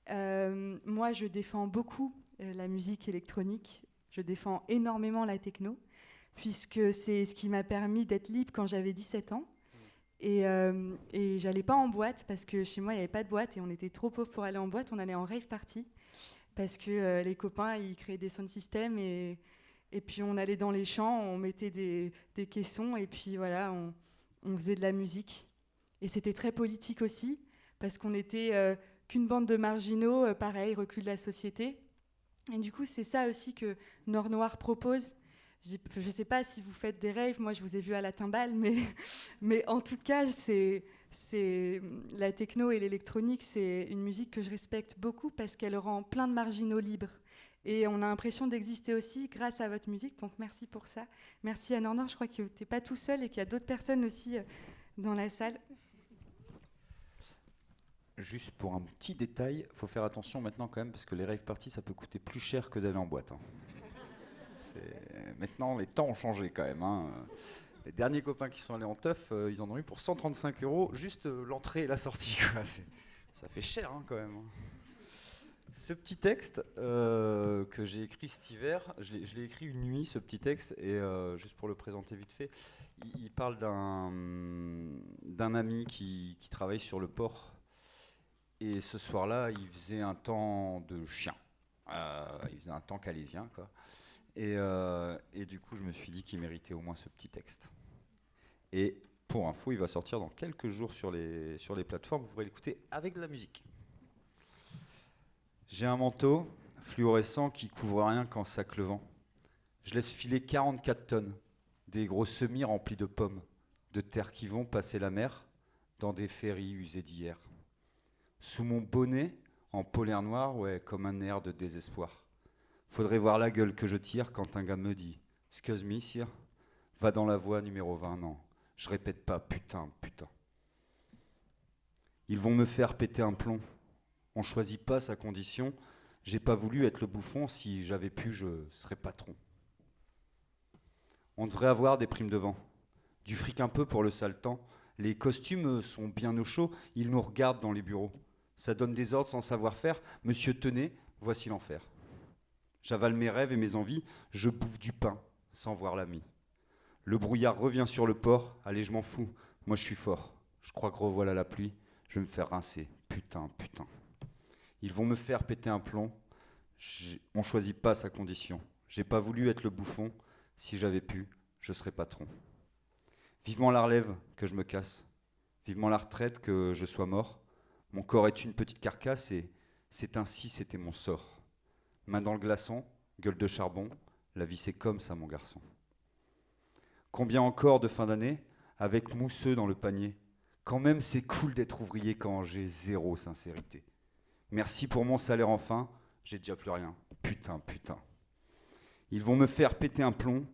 Moi, je défends beaucoup la musique électronique. Je défends énormément la techno, puisque c'est ce qui m'a permis d'être libre quand j'avais 17 ans. Et j'allais pas en boîte, parce que chez moi, il n'y avait pas de boîte, et on était trop pauvres pour aller en boîte. On allait en rave party, parce que les copains, ils créaient des sound systems, et puis on allait dans les champs, on mettait des caissons, et puis voilà, on faisait de la musique. Et c'était très politique aussi, parce qu'on était qu'une bande de marginaux, pareil, recul de la société. Et du coup, c'est ça aussi que Nord Noir propose. Je ne sais pas si vous faites des raves, moi je vous ai vu à la timbale, mais en tout cas, la techno et l'électronique, c'est une musique que je respecte beaucoup, parce qu'elle rend plein de marginaux libres. Et on a l'impression d'exister aussi grâce à votre musique, donc merci pour ça. Merci à Nord Noir, je crois que tu n'es pas tout seul et qu'il y a d'autres personnes aussi dans la salle. Juste pour un petit détail, il faut faire attention maintenant quand même, parce que les rave parties, ça peut coûter plus cher que d'aller en boîte. Maintenant, les temps ont changé quand même. Les derniers copains qui sont allés en teuf, ils en ont eu pour 135 €, juste l'entrée et la sortie. Ça fait cher quand même. Ce petit texte que j'ai écrit cet hiver, je l'ai écrit une nuit, ce petit texte, et juste pour le présenter vite fait, il parle d'un ami qui travaille sur le port. Et ce soir-là, il faisait un temps de chien. Il faisait un temps calaisien, quoi. Et du coup, je me suis dit qu'il méritait au moins ce petit texte. Et pour info, il va sortir dans quelques jours sur les plateformes. Vous pourrez l'écouter avec de la musique. J'ai un manteau fluorescent qui couvre rien qu'en sac le vent. Je laisse filer 44 tonnes, des gros semis remplis de pommes, de terre qui vont passer la mer dans des ferries usées d'hier. Sous mon bonnet, en polaire noir, ouais, comme un air de désespoir. Faudrait voir la gueule que je tire quand un gars me dit « Excuse me, sire, va dans la voie numéro 20, non, je répète pas, putain, putain. » Ils vont me faire péter un plomb. On choisit pas sa condition. J'ai pas voulu être le bouffon, si j'avais pu, je serais patron. On devrait avoir des primes de vent. Du fric un peu pour le sale temps. Les costumes sont bien au chaud, ils nous regardent dans les bureaux. Ça donne des ordres sans savoir-faire. Monsieur, tenez, voici l'enfer. J'avale mes rêves et mes envies, je bouffe du pain sans voir la mie. Le brouillard revient sur le port, allez, je m'en fous, moi je suis fort. Je crois que revoilà la pluie, je vais me faire rincer, putain, putain. Ils vont me faire péter un plomb, on choisit pas sa condition. J'ai pas voulu être le bouffon, si j'avais pu, je serais patron. Vivement la relève, que je me casse. Vivement la retraite, que je sois mort. Mon corps est une petite carcasse et c'est ainsi, c'était mon sort. Main dans le glaçon, gueule de charbon, la vie c'est comme ça mon garçon. Combien encore de fin d'année, avec mousseux dans le panier. Quand même c'est cool d'être ouvrier quand j'ai zéro sincérité. Merci pour mon salaire enfin, j'ai déjà plus rien. Putain, putain. Ils vont me faire péter un plomb,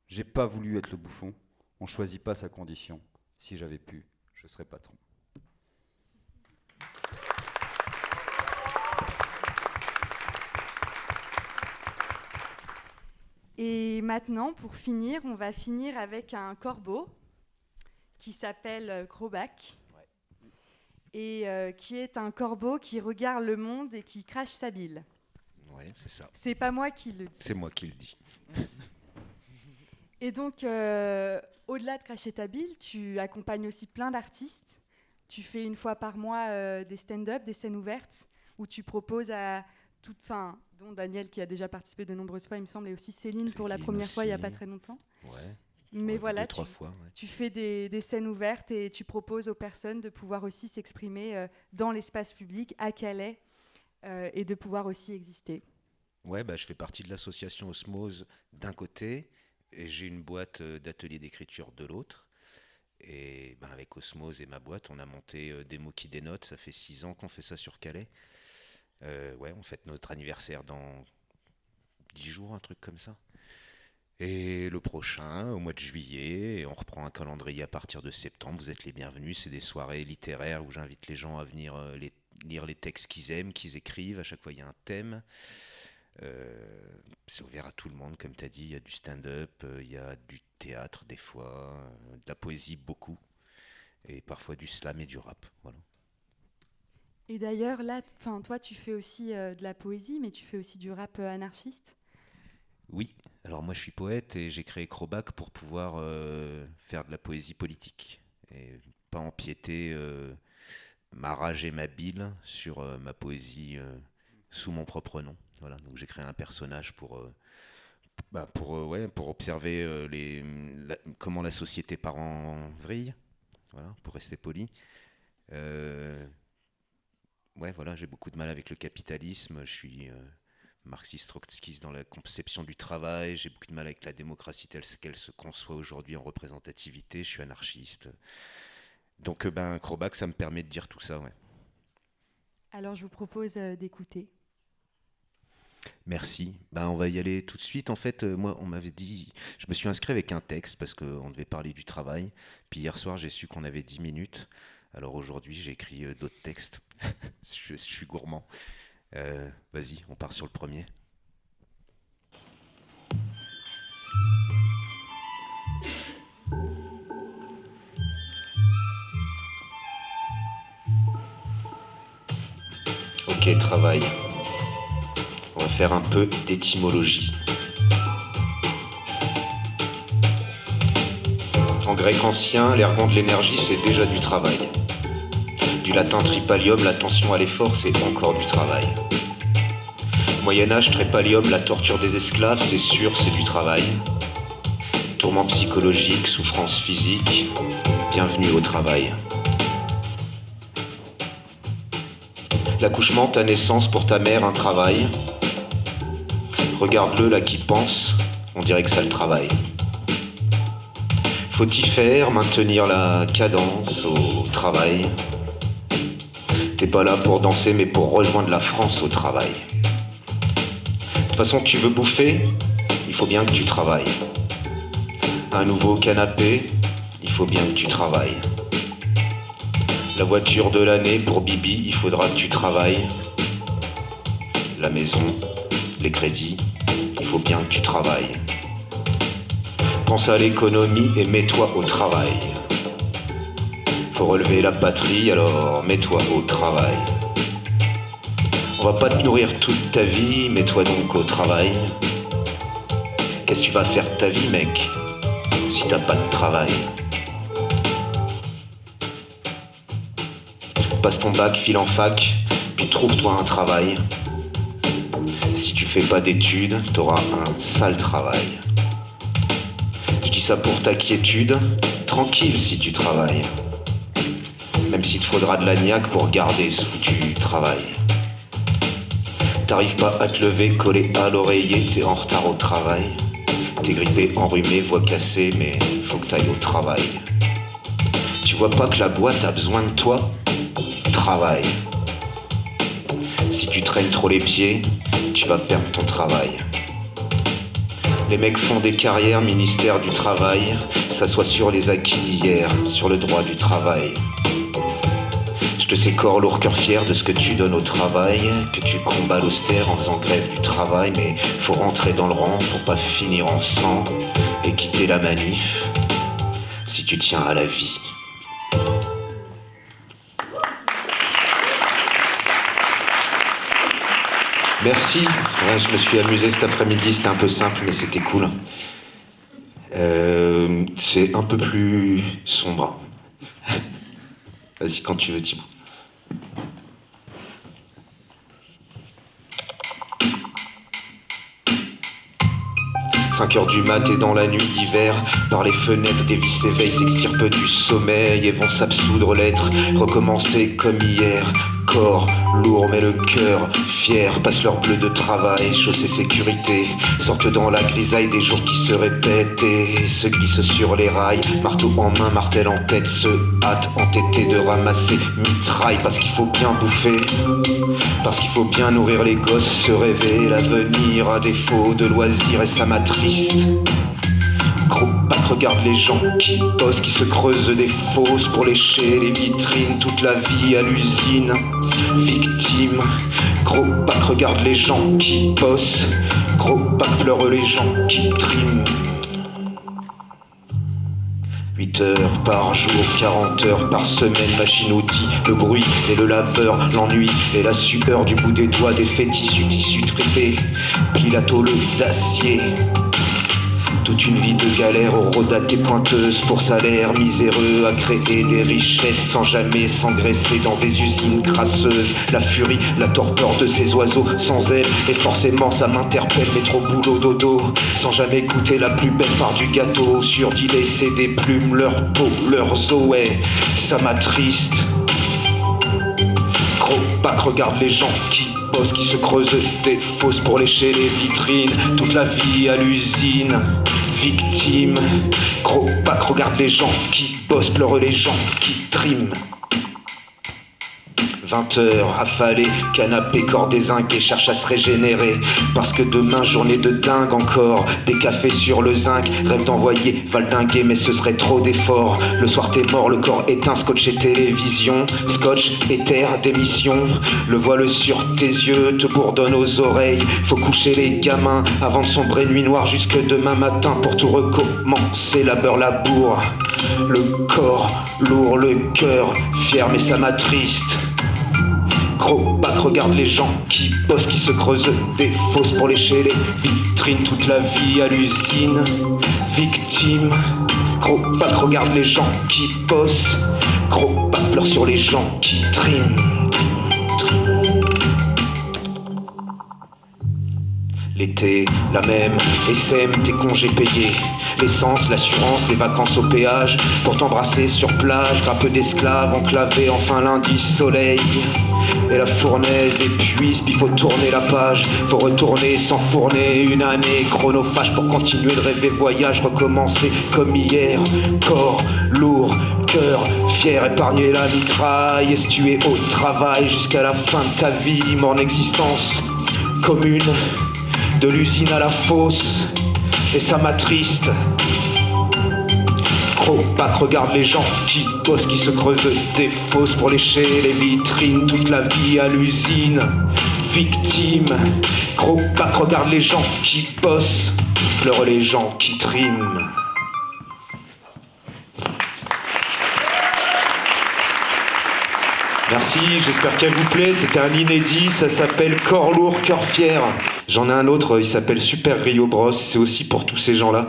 j'ai pas voulu être le bouffon. On choisit pas sa condition. Si j'avais pu, je serais patron. Et maintenant, pour finir, on va finir avec un corbeau qui s'appelle Grobak. Ouais. Et qui est un corbeau qui regarde le monde et qui crache sa bile. Oui, c'est ça. C'est pas moi qui le dis. C'est moi qui le dis. Et donc, au-delà de cracher ta bile, tu accompagnes aussi plein d'artistes. Tu fais une fois par mois des stand-up, des scènes ouvertes, où tu proposes à toute fin, dont Daniel qui a déjà participé de nombreuses fois, il me semble, et aussi Céline pour la première fois il n'y a pas très longtemps. Ouais. Mais voilà, fois, tu fais des scènes ouvertes et tu proposes aux personnes de pouvoir aussi s'exprimer dans l'espace public à Calais et de pouvoir aussi exister. Ouais, bah, je fais partie de l'association Osmose d'un côté et j'ai une boîte d'ateliers d'écriture de l'autre. Et ben, avec Osmose et ma boîte, on a monté Des mots qui dénotent. Ça fait 6 ans qu'on fait ça sur Calais. Ouais, on fête notre anniversaire dans 10 jours, un truc comme ça. Et le prochain, au mois de juillet, et on reprend un calendrier à partir de septembre. Vous êtes les bienvenus. C'est des soirées littéraires où j'invite les gens à venir lire les textes qu'ils aiment, qu'ils écrivent. À chaque fois, il y a un thème. C'est ouvert à tout le monde, comme tu as dit. Il y a du stand-up, il y a du théâtre des fois, de la poésie beaucoup, et parfois du slam et du rap. Voilà. Et d'ailleurs, là, toi, tu fais aussi de la poésie, mais tu fais aussi du rap anarchiste. Oui, alors moi je suis poète et j'ai créé Crobac pour pouvoir faire de la poésie politique et pas empiéter ma rage et ma bile sur ma poésie sous mon propre nom. Voilà, donc j'ai créé un personnage pour observer comment la société part en vrille, voilà, pour rester poli. Ouais, voilà, j'ai beaucoup de mal avec le capitalisme, je suis marxiste-trotskiste dans la conception du travail, j'ai beaucoup de mal avec la démocratie telle qu'elle se conçoit aujourd'hui en représentativité, je suis anarchiste. Donc Crobac, ça me permet de dire tout ça, ouais. Alors je vous propose d'écouter. Merci. On va y aller tout de suite. En fait, moi, on m'avait dit... Je me suis inscrit avec un texte parce qu'on devait parler du travail. Puis hier soir, j'ai su qu'on avait 10 minutes. Alors aujourd'hui, j'ai écrit d'autres textes. je suis gourmand. Vas-y, on part sur le premier. Ok, travail. On va faire un peu d'étymologie. En grec ancien, l'ergon de l'énergie, c'est déjà du travail. Du latin tripalium, l'attention à l'effort, c'est encore du travail. Moyen-Âge, trépalium, la torture des esclaves, c'est sûr, c'est du travail. Tourment psychologique, souffrance physique, bienvenue au travail. L'accouchement, ta naissance, pour ta mère, un travail. Regarde-le là qui pense, on dirait que ça le travaille. Faut y faire, maintenir la cadence au travail. T'es pas là pour danser mais pour rejoindre la France au travail. De toute façon tu veux bouffer, il faut bien que tu travailles. Un nouveau canapé, il faut bien que tu travailles. La voiture de l'année pour Bibi, il faudra que tu travailles. La maison, les crédits, il faut bien que tu travailles. Pense à l'économie et mets-toi au travail. Faut relever la patrie, alors mets-toi au travail. On va pas te nourrir toute ta vie, mets-toi donc au travail. Qu'est-ce que tu vas faire de ta vie, mec, si t'as pas de travail? Passe ton bac, file en fac, puis trouve-toi un travail. Si tu fais pas d'études, t'auras un sale travail. Je dis ça pour ta quiétude, tranquille si tu travailles. Même s'il te faudra de la niaque pour garder ce foutu travail. T'arrives pas à te lever, collé à l'oreiller, t'es en retard au travail. T'es grippé, enrhumé, voix cassée, mais faut que t'ailles au travail. Tu vois pas que la boîte a besoin de toi? Travail. Si tu traînes trop les pieds, tu vas perdre ton travail. Les mecs font des carrières, ministère du travail, s'assoient sur les acquis d'hier, sur le droit du travail. Je te sais corps lourd, cœur fier de ce que tu donnes au travail, que tu combats l'austère en faisant grève du travail, mais faut rentrer dans le rang pour pas finir en sang et quitter la manif si tu tiens à la vie. Merci, ouais, je me suis amusé cet après-midi, c'était un peu simple mais c'était cool. C'est un peu plus sombre. Vas-y quand tu veux Thibaut. 5h du mat et dans la nuit d'hiver, par les fenêtres des vies s'éveillent, s'extirpent du sommeil et vont s'absoudre l'être, recommencer comme hier. corps lourd mais le cœur fier, passent leur bleu de travail, chaussée sécurité, sortent dans la grisaille des jours qui se répètent et se glissent sur les rails, marteau en main, martel en tête, se hâtent entêtés de ramasser mitraille, parce qu'il faut bien bouffer, parce qu'il faut bien nourrir les gosses, se rêver l'avenir à défaut de loisirs et ça m'attriste. Gros bac, regarde les gens qui bossent, qui se creusent des fosses pour lécher les vitrines, toute la vie à l'usine, victime. Gros bac, regarde les gens qui bossent, gros bac, pleurent les gens qui triment. 8 heures par jour, 40 heures par semaine, machine-outil, le bruit et le labeur, l'ennui et la sueur du bout des doigts, des faits tissus de fripé, pile à tôle d'acier. Toute une vie de galère horodatée pointeuse pour salaire miséreux à créer des richesses sans jamais s'engraisser dans des usines crasseuses. La furie, la torpeur de ces oiseaux sans ailes et forcément ça m'interpelle, mais trop boulot dodo sans jamais goûter la plus belle part du gâteau. Sur d'y laisser des plumes, leur peau, leurs os, ouais, ça m'attriste. Gros bac, regarde les gens qui bossent, qui se creusent des fosses pour lécher les vitrines, toute la vie à l'usine. Victime, gros bac, regarde les gens qui bossent, pleurent les gens qui triment. 20 heures, affalé, canapé, corps dézingué, cherche à se régénérer. Parce que demain, journée de dingue encore. Des cafés sur le zinc, rêve d'envoyer valdinguer, mais ce serait trop d'efforts. Le soir t'es mort, le corps éteint, scotch et télévision. Scotch, éther, démission. Le voile sur tes yeux te bourdonne aux oreilles. Faut coucher les gamins avant de sombrer nuit noire jusque demain matin pour tout recommencer. La beurre, la bourre. Le corps lourd, le cœur fier, mais ça m'attriste. Gros bac, regarde les gens qui bossent, qui se creusent des fosses pour lécher les vitrines, toute la vie à l'usine. Victime, gros bac, regarde les gens qui bossent, gros bac, pleure sur les gens qui triment. L'été, la même, SM, tes congés payés. L'essence, l'assurance, les vacances au péage. Pour t'embrasser sur plage, grappe d'esclaves, enclavés, enfin lundi, soleil. Et la fournaise épuise, puis faut tourner la page. Faut retourner, s'enfourner une année chronophage pour continuer de rêver voyage, recommencer comme hier. Corps lourd, cœur fier, épargner la mitraille, estuer au travail jusqu'à la fin de ta vie. Morne existence commune, de l'usine à la fosse, et ça m'attriste. Gros bac, regarde les gens qui bossent, qui se creusent des fosses pour lécher les vitrines, toute la vie à l'usine. Victime, gros bac, regarde les gens qui bossent, pleurent les gens qui triment. Merci, j'espère qu'elle vous plaît. C'était un inédit, ça s'appelle Corps lourd, cœur fier. J'en ai un autre, il s'appelle Super Rio Bros. C'est aussi pour tous ces gens-là.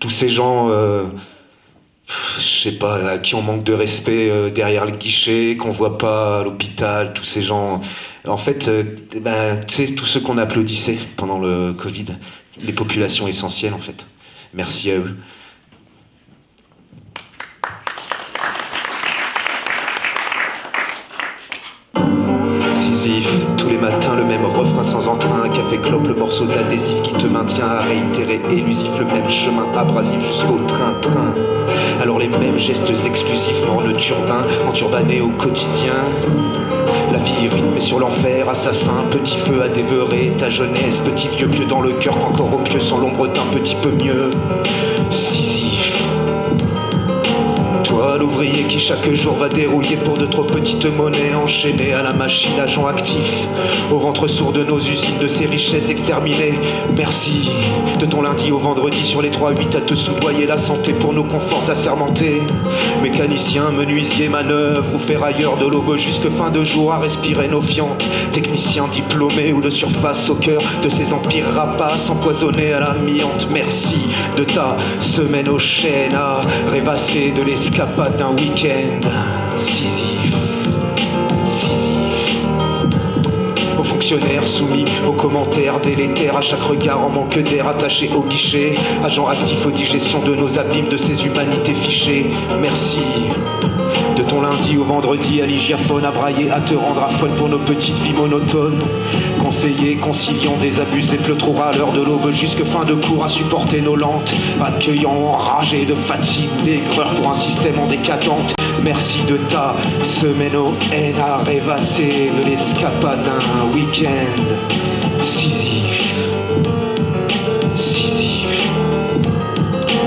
Tous ces gens, je sais pas, à qui on manque de respect derrière le guichet, qu'on voit pas à l'hôpital, tous ces gens. En fait, tu sais, tous ceux qu'on applaudissait pendant le Covid, les populations essentielles en fait. Merci à eux. Tous les matins le même refrain sans entrain, café clope, le morceau d'adhésif qui te maintient à réitérer élusif le même chemin abrasif jusqu'au train-train. Alors les mêmes gestes exclusifs, morne turbin, enturbané au quotidien. La vie rythmée sur l'enfer, assassin, petit feu à dévorer ta jeunesse, petit vieux pieux dans le cœur qu'encore au pieux sans l'ombre d'un petit peu mieux. Sisyphe. Toi l'ouvrier qui chaque jour va dérouiller pour de trop petites monnaies, enchaîné à la machine, agent actif, au ventre sourd de nos usines, de ces richesses exterminées. Merci de ton lundi au vendredi sur les 3-8 à te soudoyer la santé pour nos conforts assermentés. Mécanicien, menuisier, manœuvre ou ferrailleur de l'aube jusque fin de jour à respirer nos fientes. Technicien diplômé ou de surface au cœur de ces empires rapaces empoisonnés à l'amiante. Merci de ta semaine aux chaînes à rêvasser de l'escalade d'un week-end. Sisyphe, Sisyphe. Aux fonctionnaires fonctionnaires soumis aux commentaires délétères, à chaque regard en manque d'air, attaché au guichet, agent actif aux digestions de nos abîmes, de ces humanités fichées. Merci. De ton lundi au vendredi, à l'hygiaphone, à brailler, à te rendre aphone pour nos petites vies monotones. Conseiller, conciliant, désabusé, pleu trop à l'heure de l'aube, jusque fin de cours à supporter nos lentes, accueillant, enragé de fatigue, l'aigreur pour un système en décadente. Merci de ta semaine au haine à rêvasser de l'escapade d'un week-end. Sisyphe.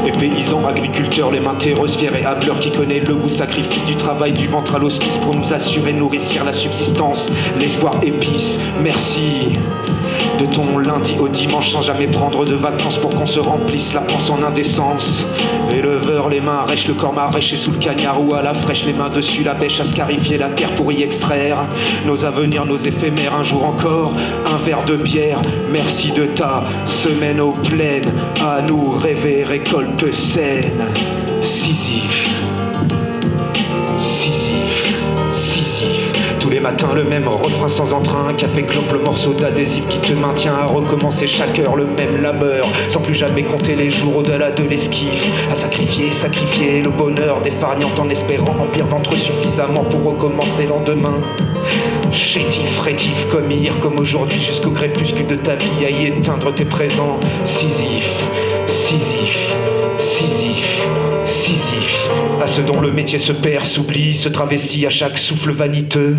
Et paysans, agriculteurs, les mains terreuses, fiers et hableurs, qui connaît le goût sacrifice du travail, du ventre à l'hospice pour nous assurer, nourricir la subsistance, l'espoir épice. Merci. De ton lundi au dimanche sans jamais prendre de vacances pour qu'on se remplisse la panse en indécence. Éleveurs, les mains arrêchent, le corps maraîché sous le cagnard ou à la fraîche, les mains dessus la bêche à scarifier la terre pour y extraire nos avenirs, nos éphémères. Un jour encore, un verre de bière. Merci de ta semaine aux plaines, à nous rêver récolte saine. Sisyphe. Sisyphe. Sisyphe. Tous les matins le même refrain sans entrain, café clope, le morceau d'adhésif qui te maintient à recommencer chaque heure le même labeur, sans plus jamais compter les jours au-delà de l'esquif, à sacrifier le bonheur d'épargnant en espérant remplir ventre suffisamment pour recommencer le lendemain. Chétif, rétif comme hier, comme aujourd'hui, jusqu'au crépuscule de ta vie à y éteindre tes présents. Sisyphe, Sisyphe, Sisyphe, Sisyphe. À ceux dont le métier se perd, s'oublie, se travestit à chaque souffle vaniteux.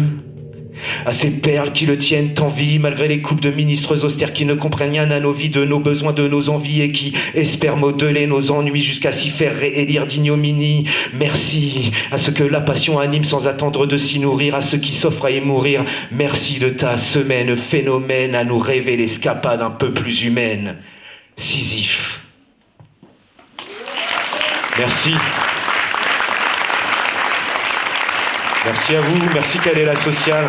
À ces perles qui le tiennent en vie, malgré les coupes de ministres austères qui ne comprennent rien à nos vies, de nos besoins, de nos envies, et qui espèrent modeler nos ennuis jusqu'à s'y faire réélire d'ignominie. Merci à ceux que la passion anime sans attendre de s'y nourrir, à ceux qui s'offrent à y mourir. Merci de ta semaine phénomène à nous rêver l'escapade un peu plus humaine. Sisyphe. Merci. Merci à vous, merci Quelle est la sociale.